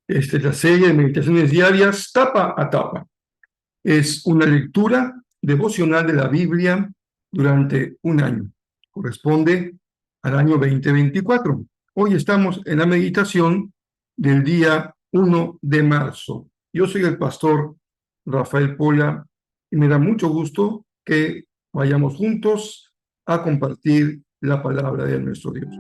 Esta es la serie de meditaciones diarias, tapa a tapa. Es una lectura devocional de la Biblia durante un año. Corresponde al año 2024. Hoy estamos en la meditación del día 1 de marzo. Yo soy el pastor Rafael Pola y me da mucho gusto que vayamos juntos a compartir la palabra de nuestro Dios.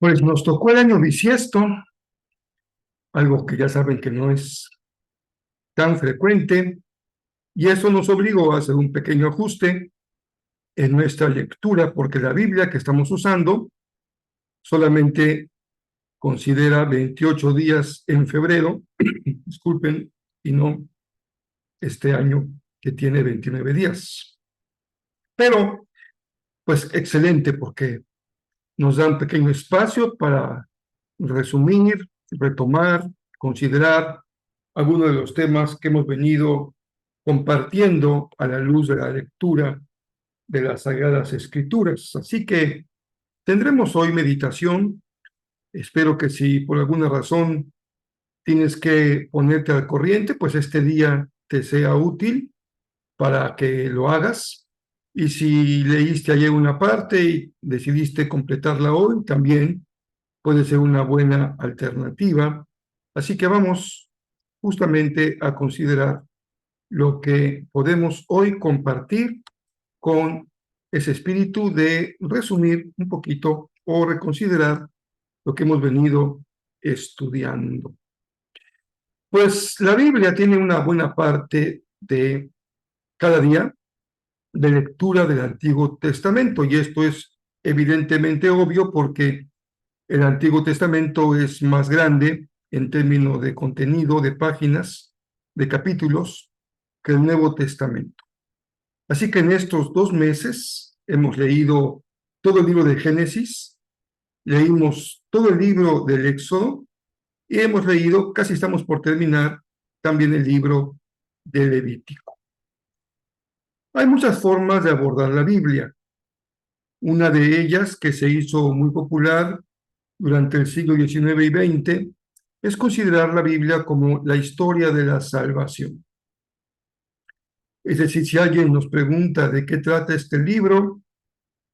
Pues nos tocó el año bisiesto, algo que ya saben que no es tan frecuente, y eso nos obligó a hacer un pequeño ajuste en nuestra lectura, porque la Biblia que estamos usando solamente considera 28 días en febrero, disculpen, y no este año que tiene 29 días. Pero, pues excelente, porque nos da un pequeño espacio para resumir, retomar, considerar algunos de los temas que hemos venido compartiendo a la luz de la lectura de las Sagradas Escrituras. Así que tendremos hoy meditación. Espero que si por alguna razón tienes que ponerte al corriente, pues este día te sea útil para que lo hagas. Y si leíste ayer una parte y decidiste completarla hoy, también puede ser una buena alternativa. Así que vamos justamente a considerar lo que podemos hoy compartir con ese espíritu de resumir un poquito o reconsiderar lo que hemos venido estudiando. Pues la Biblia tiene una buena parte de cada día de lectura del Antiguo Testamento, y esto es evidentemente obvio porque el Antiguo Testamento es más grande en términos de contenido, de páginas, de capítulos, que el Nuevo Testamento. Así que en estos 2 meses hemos leído todo el libro de Génesis, leímos todo el libro del Éxodo y hemos leído, casi estamos por terminar, también el libro de Levítico. Hay muchas formas de abordar la Biblia. Una de ellas, que se hizo muy popular durante el siglo XIX y XX, es considerar la Biblia como la historia de la salvación. Es decir, si alguien nos pregunta de qué trata este libro,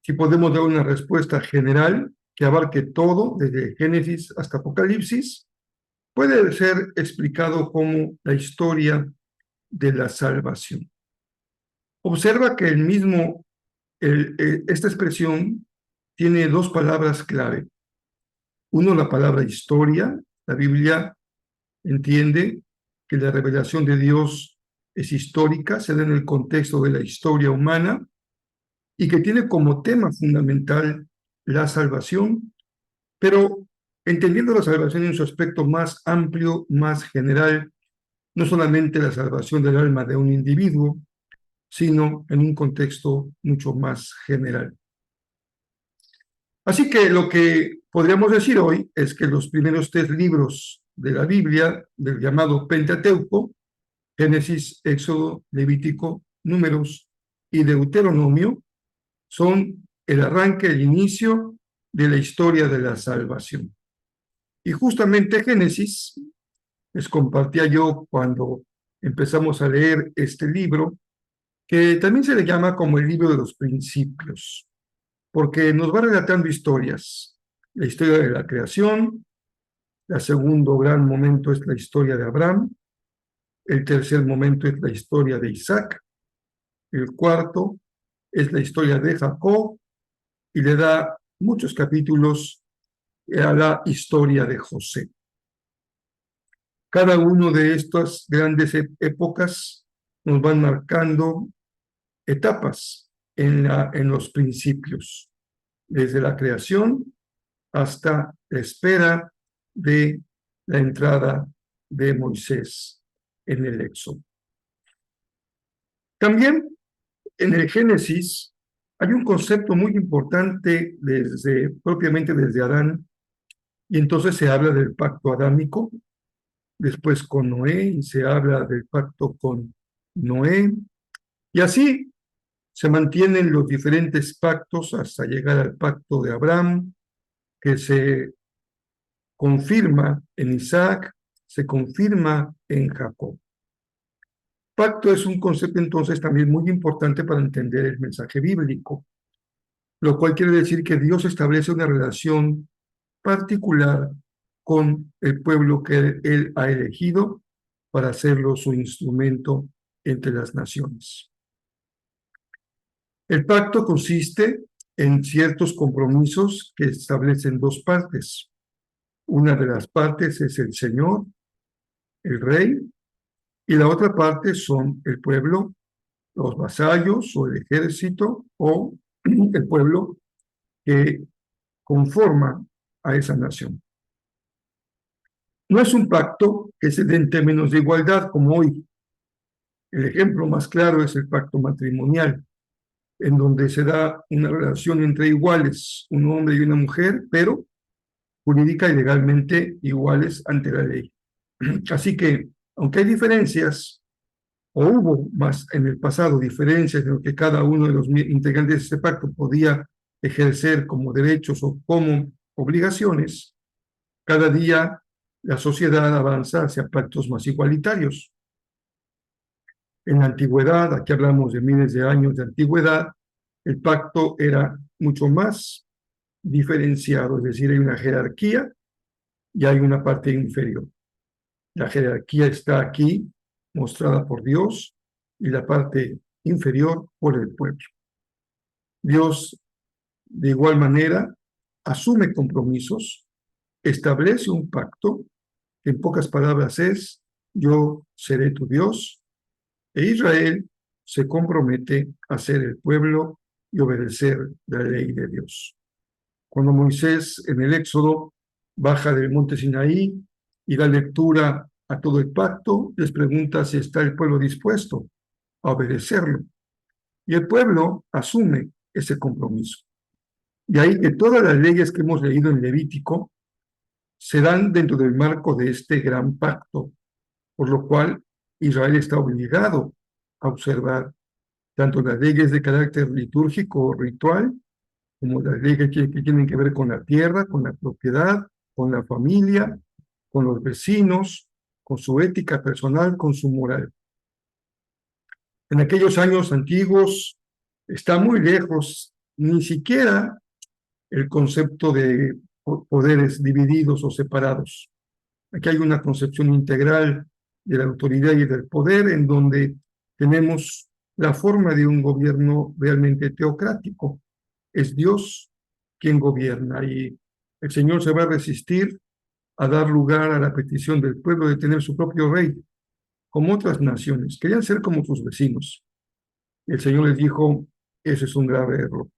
si podemos dar una respuesta general que abarque todo, desde Génesis hasta Apocalipsis, puede ser explicado como la historia de la salvación. Observa que esta expresión tiene dos palabras clave. Uno, la palabra historia. La Biblia entiende que la revelación de Dios es histórica, se da en el contexto de la historia humana y que tiene como tema fundamental la salvación, pero entendiendo la salvación en su aspecto más amplio, más general, no solamente la salvación del alma de un individuo, sino en un contexto mucho más general. Así que lo que podríamos decir hoy es que los primeros 3 libros de la Biblia, del llamado Pentateuco, Génesis, Éxodo, Levítico, Números y Deuteronomio, son el arranque, el inicio de la historia de la salvación. Y justamente Génesis, les compartía yo cuando empezamos a leer este libro, que también se le llama como el libro de los principios, porque nos va relatando historias. La historia de la creación, el segundo gran momento es la historia de Abraham, el tercer momento es la historia de Isaac, el cuarto es la historia de Jacob y le da muchos capítulos a la historia de José. Cada uno de estas grandes épocas nos van marcando etapas en los principios, desde la creación hasta la espera de la entrada de Moisés en el Éxodo. También en el Génesis hay un concepto muy importante propiamente desde Adán, y entonces se habla del pacto adámico, después con Noé, y se habla del pacto con Noé, y así se mantienen los diferentes pactos hasta llegar al pacto de Abraham, que se confirma en Isaac, se confirma en Jacob. Pacto es un concepto entonces también muy importante para entender el mensaje bíblico, lo cual quiere decir que Dios establece una relación particular con el pueblo que Él ha elegido para hacerlo su instrumento entre las naciones. El pacto consiste en ciertos compromisos que establecen dos partes. Una de las partes es el Señor, el Rey, y la otra parte son el pueblo, los vasallos o el ejército o el pueblo que conforma a esa nación. No es un pacto que se dé en términos de igualdad como hoy. El ejemplo más claro es el pacto matrimonial, en donde se da una relación entre iguales, un hombre y una mujer, pero jurídica y legalmente iguales ante la ley. Así que, aunque hay diferencias, o hubo más en el pasado diferencias en lo que cada uno de los integrantes de este pacto podía ejercer como derechos o como obligaciones, cada día la sociedad avanza hacia pactos más igualitarios. En la antigüedad, aquí hablamos de miles de años de antigüedad, el pacto era mucho más diferenciado, es decir, hay una jerarquía y hay una parte inferior. La jerarquía está aquí, mostrada por Dios, y la parte inferior por el pueblo. Dios, de igual manera, asume compromisos, establece un pacto, que en pocas palabras es, yo seré tu Dios, e Israel se compromete a ser el pueblo y obedecer la ley de Dios. Cuando Moisés en el Éxodo baja del monte Sinaí y da lectura a todo el pacto, les pregunta si está el pueblo dispuesto a obedecerlo. Y el pueblo asume ese compromiso. De ahí que todas las leyes que hemos leído en Levítico se dan dentro del marco de este gran pacto, por lo cual Israel está obligado a observar tanto las leyes de carácter litúrgico o ritual, como las leyes que tienen que ver con la tierra, con la propiedad, con la familia, con los vecinos, con su ética personal, con su moral. En aquellos años antiguos está muy lejos, ni siquiera el concepto de poderes divididos o separados. Aquí hay una concepción integral de la autoridad y del poder, en donde tenemos la forma de un gobierno realmente teocrático. Es Dios quien gobierna y el Señor se va a resistir a dar lugar a la petición del pueblo de tener su propio rey, como otras naciones. Querían ser como sus vecinos. Y el Señor les dijo, eso es un grave error,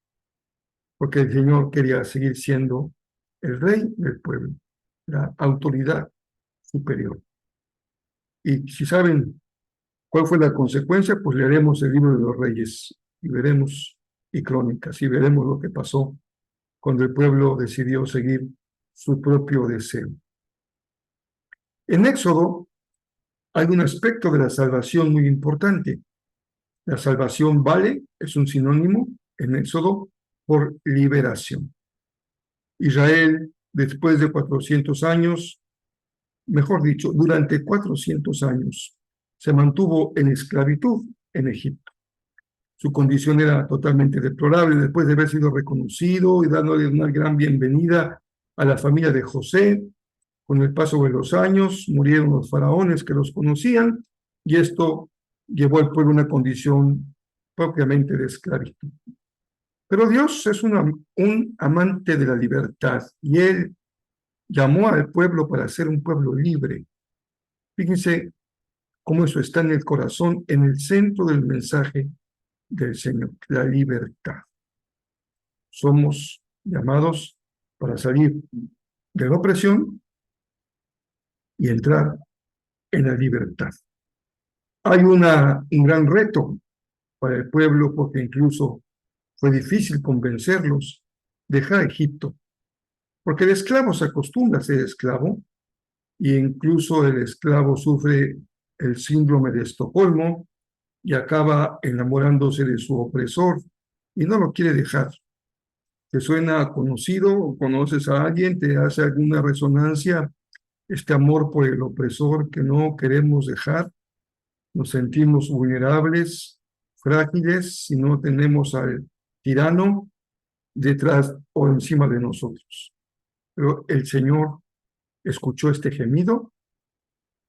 porque el Señor quería seguir siendo el rey del pueblo, la autoridad superior. Y si saben cuál fue la consecuencia, pues leeremos el libro de los reyes y veremos, y crónicas, y veremos lo que pasó cuando el pueblo decidió seguir su propio deseo. En Éxodo hay un aspecto de la salvación muy importante. La salvación vale, es un sinónimo en Éxodo, por liberación. Israel Después de 400 años, mejor dicho, durante 400 años, se mantuvo en esclavitud en Egipto. Su condición era totalmente deplorable después de haber sido reconocido y dándole una gran bienvenida a la familia de José. Con el paso de los años, murieron los faraones que los conocían y esto llevó al pueblo a una condición propiamente de esclavitud. Pero Dios es un amante de la libertad y Él llamó al pueblo para ser un pueblo libre. Fíjense cómo eso está en el corazón, en el centro del mensaje del Señor, la libertad. Somos llamados para salir de la opresión y entrar en la libertad. Hay un gran reto para el pueblo porque incluso fue difícil convencerlos de dejar Egipto, porque el esclavo se acostumbra a ser esclavo e incluso el esclavo sufre el síndrome de Estocolmo y acaba enamorándose de su opresor y no lo quiere dejar. ¿Te suena conocido? ¿Conoces a alguien? ¿Te hace alguna resonancia este amor por el opresor que no queremos dejar? Nos sentimos vulnerables, frágiles, si no tenemos al tirano detrás o encima de nosotros. Pero el Señor escuchó este gemido,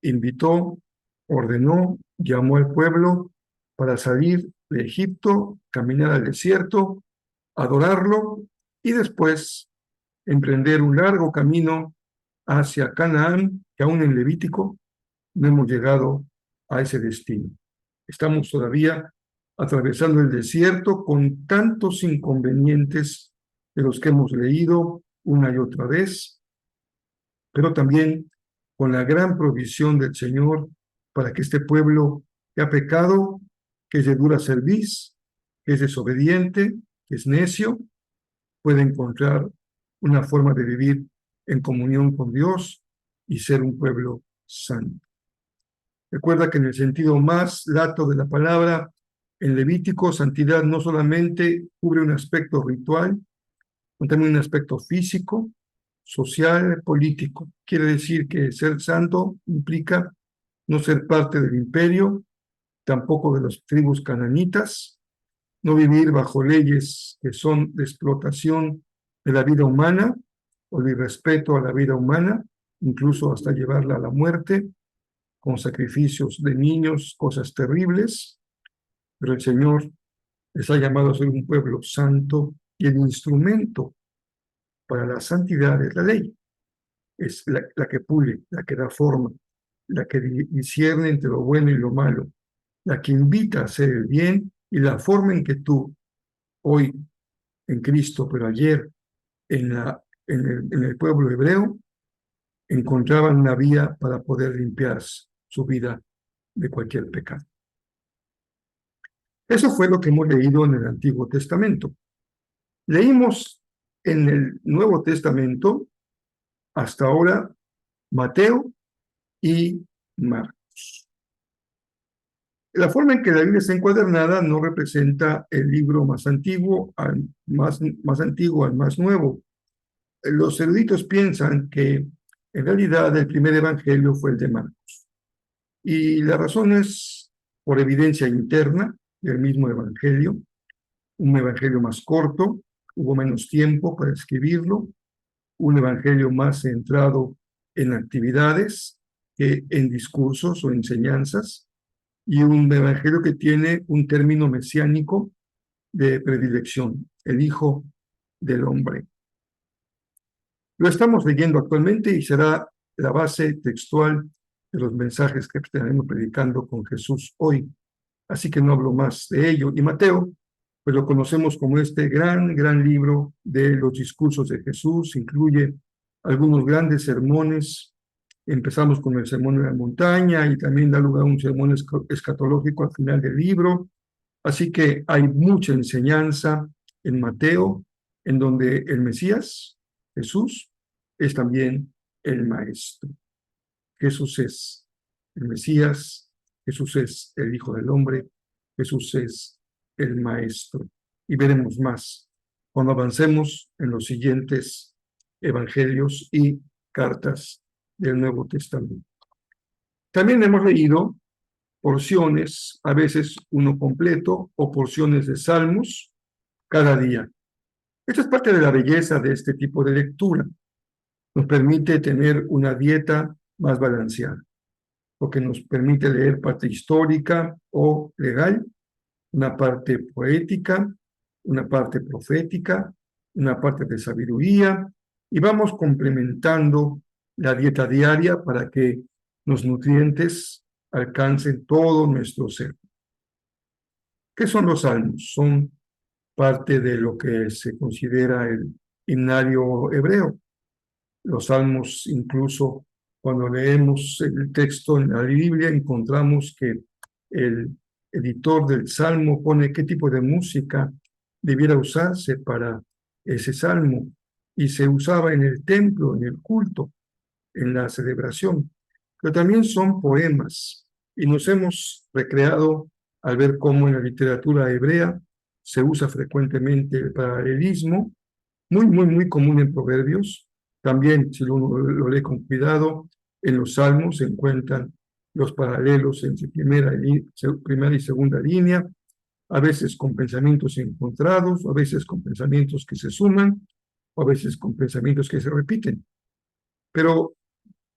invitó, ordenó, llamó al pueblo para salir de Egipto, caminar al desierto, adorarlo y después emprender un largo camino hacia Canaán, que aún en Levítico no hemos llegado a ese destino. Estamos todavía atravesando el desierto con tantos inconvenientes de los que hemos leído una y otra vez, pero también con la gran provisión del Señor para que este pueblo que ha pecado, que es de dura cerviz, que es desobediente, que es necio, pueda encontrar una forma de vivir en comunión con Dios y ser un pueblo santo. Recuerda que en el sentido más lato de la palabra, en Levítico, santidad no solamente cubre un aspecto ritual, sino también un aspecto físico, social, político. Quiere decir que ser santo implica no ser parte del imperio, tampoco de las tribus cananitas, no vivir bajo leyes que son de explotación de la vida humana o de irrespeto a la vida humana, incluso hasta llevarla a la muerte, con sacrificios de niños, cosas terribles, pero el Señor les ha llamado a ser un pueblo santo y el instrumento para la santidad es la ley, es la que pule, la que da forma, la que discierne entre lo bueno y lo malo, la que invita a hacer el bien y la forma en que tú, hoy en Cristo, pero ayer en el pueblo hebreo, encontraban una vía para poder limpiar su vida de cualquier pecado. Eso fue lo que hemos leído en el Antiguo Testamento. Leímos en el Nuevo Testamento hasta ahora Mateo y Marcos. La forma en que la Biblia está encuadernada no representa el libro más antiguo al más antiguo al más nuevo. Los eruditos piensan que en realidad el primer evangelio fue el de Marcos. Y la razón es por evidencia interna del mismo evangelio, un evangelio más corto, hubo menos tiempo para escribirlo, un evangelio más centrado en actividades que en discursos o enseñanzas, y un evangelio que tiene un término mesiánico de predilección, el Hijo del Hombre. Lo estamos leyendo actualmente y será la base textual de los mensajes que estaremos predicando con Jesús hoy. Así que no hablo más de ello. Y Mateo, pues lo conocemos como este gran libro de los discursos de Jesús, incluye algunos grandes sermones. Empezamos con el sermón de la montaña y también da lugar a un sermón escatológico al final del libro. Así que hay mucha enseñanza en Mateo, en donde el Mesías, Jesús, es también el Maestro. Jesús es el Mesías, Jesús es el Hijo del Hombre, Jesús es el Maestro. Y veremos más cuando avancemos en los siguientes evangelios y cartas del Nuevo Testamento. También hemos leído porciones, a veces uno completo o porciones de salmos cada día. Esto es parte de la belleza de este tipo de lectura. Nos permite tener una dieta más balanceada, porque nos permite leer parte histórica o legal, una parte poética, una parte profética, una parte de sabiduría, y vamos complementando la dieta diaria para que los nutrientes alcancen todo nuestro ser. ¿Qué son los salmos? Son parte de lo que se considera el himnario hebreo. Los salmos, incluso cuando leemos el texto en la Biblia, encontramos que el editor del salmo pone qué tipo de música debiera usarse para ese salmo, y se usaba en el templo, en el culto, en la celebración. Pero también son poemas, y nos hemos recreado al ver cómo en la literatura hebrea se usa frecuentemente el paralelismo, muy común en Proverbios. También, si uno lo lee con cuidado, en los Salmos se encuentran los paralelos entre primera y segunda línea, a veces con pensamientos encontrados, a veces con pensamientos que se suman, o a veces con pensamientos que se repiten. Pero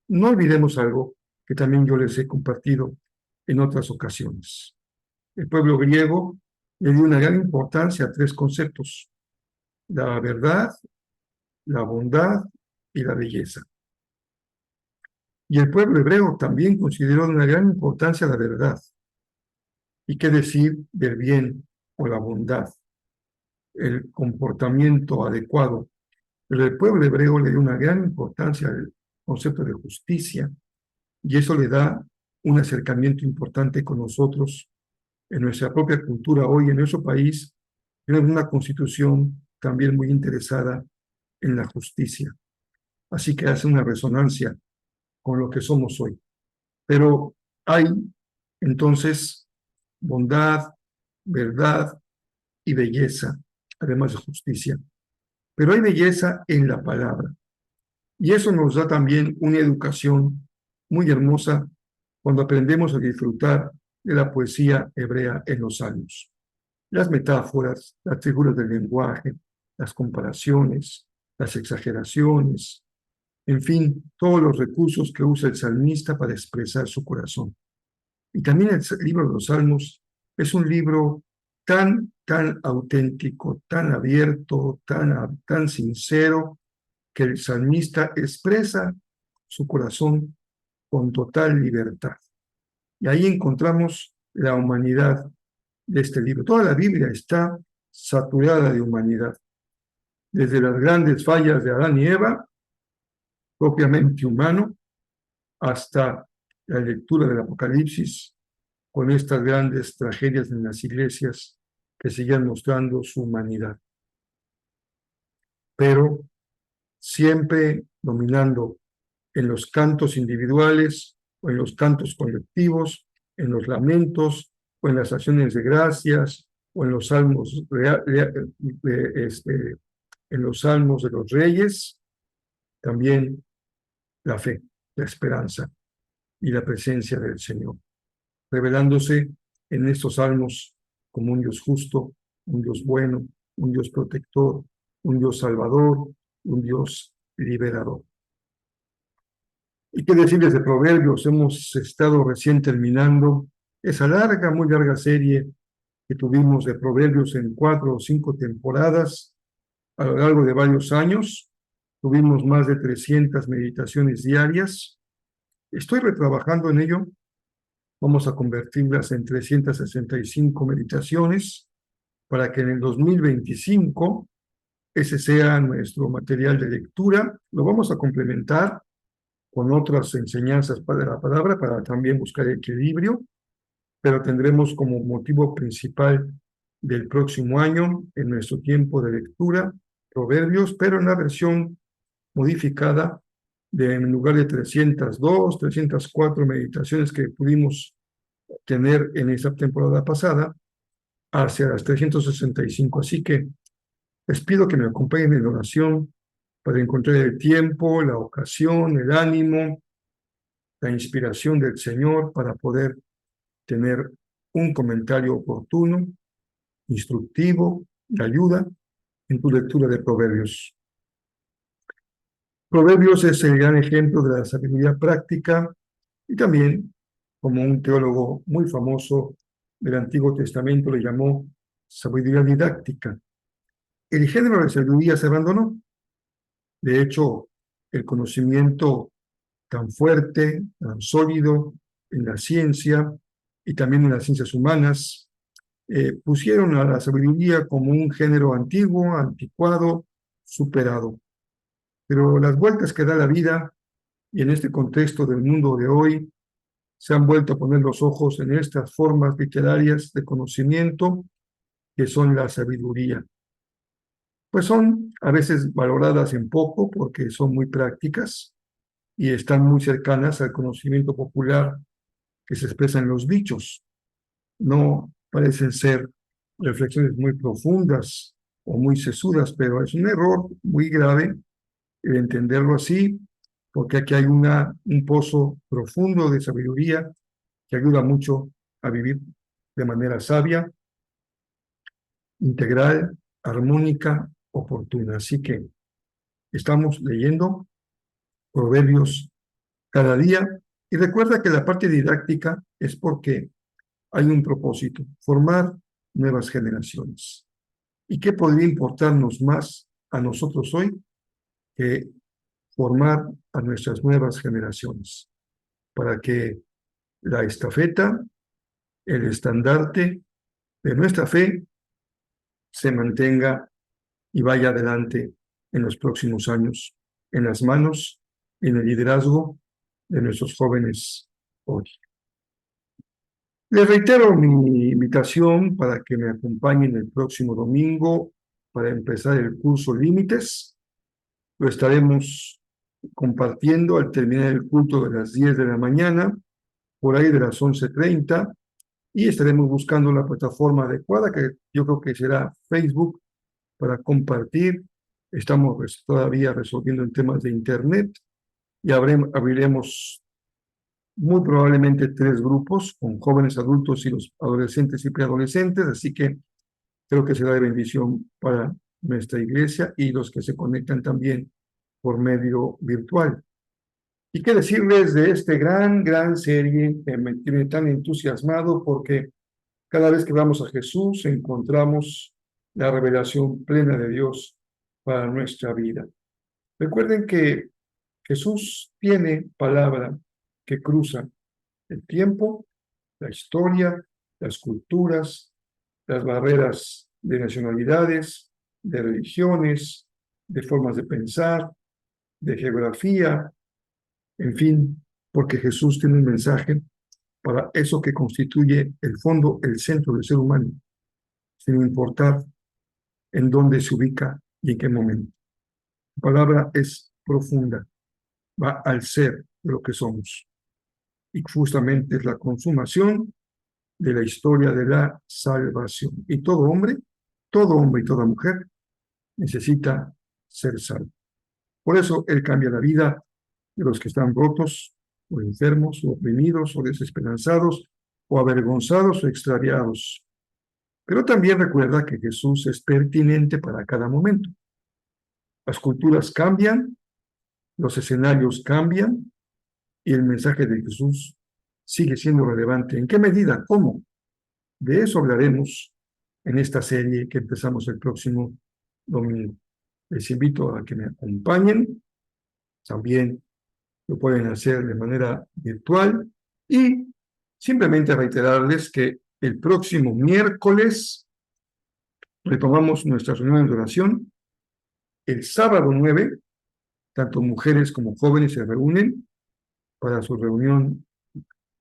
no olvidemos algo que también yo les he compartido en otras ocasiones. El pueblo griego le dio una gran importancia a tres conceptos: la verdad, la bondad y la belleza. Y el pueblo hebreo también consideró de una gran importancia la verdad. ¿Y qué decir del bien o la bondad? El comportamiento adecuado. Pero el pueblo hebreo le dio una gran importancia al concepto de justicia, y eso le da un acercamiento importante con nosotros en nuestra propia cultura. Hoy en nuestro país tenemos una constitución también muy interesada en la justicia. Así que hace una resonancia con lo que somos hoy. Pero hay entonces bondad, verdad y belleza, además de justicia. Pero hay belleza en la palabra. Y eso nos da también una educación muy hermosa cuando aprendemos a disfrutar de la poesía hebrea en los salmos. Las metáforas, las figuras del lenguaje, las comparaciones, las exageraciones, en fin, todos los recursos que usa el salmista para expresar su corazón. Y también el libro de los Salmos es un libro tan auténtico, tan abierto, tan sincero, que el salmista expresa su corazón con total libertad. Y ahí encontramos la humanidad de este libro. Toda la Biblia está saturada de humanidad, desde las grandes fallas de Adán y Eva, propiamente humano, hasta la lectura del Apocalipsis, con estas grandes tragedias en las iglesias que siguen mostrando su humanidad. Pero siempre dominando en los cantos individuales o en los cantos colectivos, en los lamentos o en las acciones de gracias o en los salmos en los salmos de los reyes, también la fe, la esperanza y la presencia del Señor, revelándose en estos salmos como un Dios justo, un Dios bueno, un Dios protector, un Dios salvador, un Dios liberador. ¿Y qué decirles de Proverbios? Hemos estado recién terminando esa muy larga serie que tuvimos de Proverbios en 4 o 5 temporadas a lo largo de varios años. Tuvimos más de 300 meditaciones diarias. Estoy retrabajando en ello. Vamos a convertirlas en 365 meditaciones para que en el 2025 ese sea nuestro material de lectura. Lo vamos a complementar con otras enseñanzas para la palabra, para también buscar equilibrio, pero tendremos como motivo principal del próximo año, en nuestro tiempo de lectura, Proverbios, pero en la versión modificada, en lugar de 302, 304 meditaciones que pudimos tener en esta temporada pasada, hacia las 365. Así que les pido que me acompañen en oración para encontrar el tiempo, la ocasión, el ánimo, la inspiración del Señor para poder tener un comentario oportuno, instructivo, de ayuda en tu lectura de Proverbios. Proverbios es el gran ejemplo de la sabiduría práctica y también, como un teólogo muy famoso del Antiguo Testamento le llamó sabiduría didáctica. El género de sabiduría se abandonó. De hecho, el conocimiento tan fuerte, tan sólido en la ciencia y también en las ciencias humanas, pusieron a la sabiduría como un género antiguo, anticuado, superado. Pero las vueltas que da la vida y en este contexto del mundo de hoy, se han vuelto a poner los ojos en estas formas literarias de conocimiento que son la sabiduría. Pues son a veces valoradas en poco porque son muy prácticas y están muy cercanas al conocimiento popular que se expresa en los dichos. No parecen ser reflexiones muy profundas o muy sesudas, pero es un error muy grave el entenderlo así, porque aquí hay un pozo profundo de sabiduría que ayuda mucho a vivir de manera sabia, integral, armónica, oportuna. Así que estamos leyendo Proverbios cada día y recuerda que la parte didáctica es porque hay un propósito, formar nuevas generaciones. ¿Y qué podría importarnos más a nosotros hoy que formar a nuestras nuevas generaciones? Para que la estafeta, el estandarte de nuestra fe se mantenga y vaya adelante en los próximos años, en las manos y en el liderazgo de nuestros jóvenes hoy. Les reitero mi invitación para que me acompañen el próximo domingo para empezar el curso Límites. Lo estaremos compartiendo al terminar el culto de las 10 de la mañana, por ahí de las 11:30, y estaremos buscando la plataforma adecuada, que yo creo que será Facebook, para compartir. Estamos todavía resolviendo en temas de Internet y abriremos muy probablemente 3 grupos con jóvenes adultos y los adolescentes y preadolescentes, así que creo que será de bendición para nuestra iglesia y los que se conectan también por medio virtual. Y qué decirles de este gran serie que me tiene tan entusiasmado porque cada vez que vamos a Jesús encontramos la revelación plena de Dios para nuestra vida. Recuerden que Jesús tiene palabra que cruza el tiempo, la historia, las culturas, las barreras de nacionalidades, de religiones, de formas de pensar, de geografía, en fin, porque Jesús tiene un mensaje para eso que constituye el fondo, el centro del ser humano, sin importar en dónde se ubica y en qué momento. La palabra es profunda, va al ser de lo que somos. Y justamente es la consumación de la historia de la salvación. Y todo hombre y toda mujer necesita ser salvo. Por eso Él cambia la vida de los que están rotos, o enfermos, o oprimidos, o desesperanzados, o avergonzados, o extraviados. Pero también recuerda que Jesús es pertinente para cada momento. Las culturas cambian, los escenarios cambian, y el mensaje de Jesús sigue siendo relevante. ¿En qué medida? ¿Cómo? De eso hablaremos en esta serie que empezamos el próximo domingo. Les invito a que me acompañen. También lo pueden hacer de manera virtual y simplemente reiterarles que el próximo miércoles retomamos nuestras reuniones de oración. El sábado 9, tanto mujeres como jóvenes se reúnen para su reunión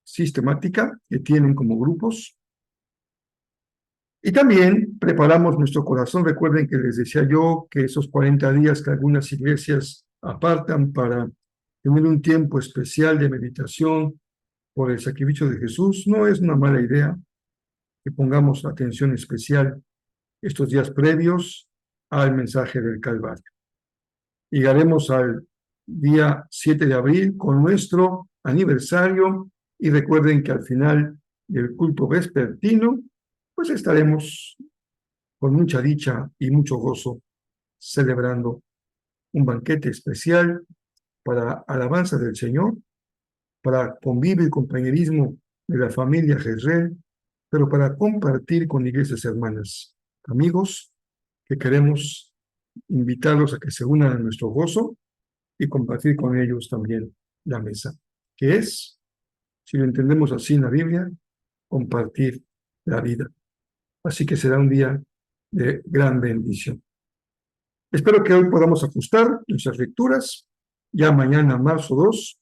sistemática que tienen como grupos. Y también preparamos nuestro corazón. Recuerden que les decía yo que esos 40 días que algunas iglesias apartan para tener un tiempo especial de meditación por el sacrificio de Jesús, no es una mala idea que pongamos atención especial estos días previos al mensaje del Calvario. Llegaremos al día 7 de abril con nuestro aniversario y recuerden que al final del culto vespertino, pues estaremos con mucha dicha y mucho gozo celebrando un banquete especial para alabanza del Señor, para convivir y compañerismo de la familia Jezreel, pero para compartir con iglesias hermanas, amigos, que queremos invitarlos a que se unan a nuestro gozo y compartir con ellos también la mesa, que es, si lo entendemos así en la Biblia, compartir la vida. Así que será un día de gran bendición. Espero que hoy podamos ajustar nuestras lecturas. Ya mañana, marzo 2,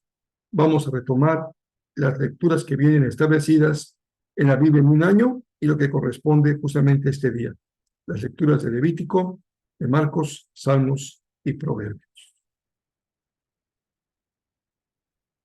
vamos a retomar las lecturas que vienen establecidas en la Biblia en un año y lo que corresponde justamente a este día. Las lecturas de Levítico, de Marcos, Salmos y Proverbios.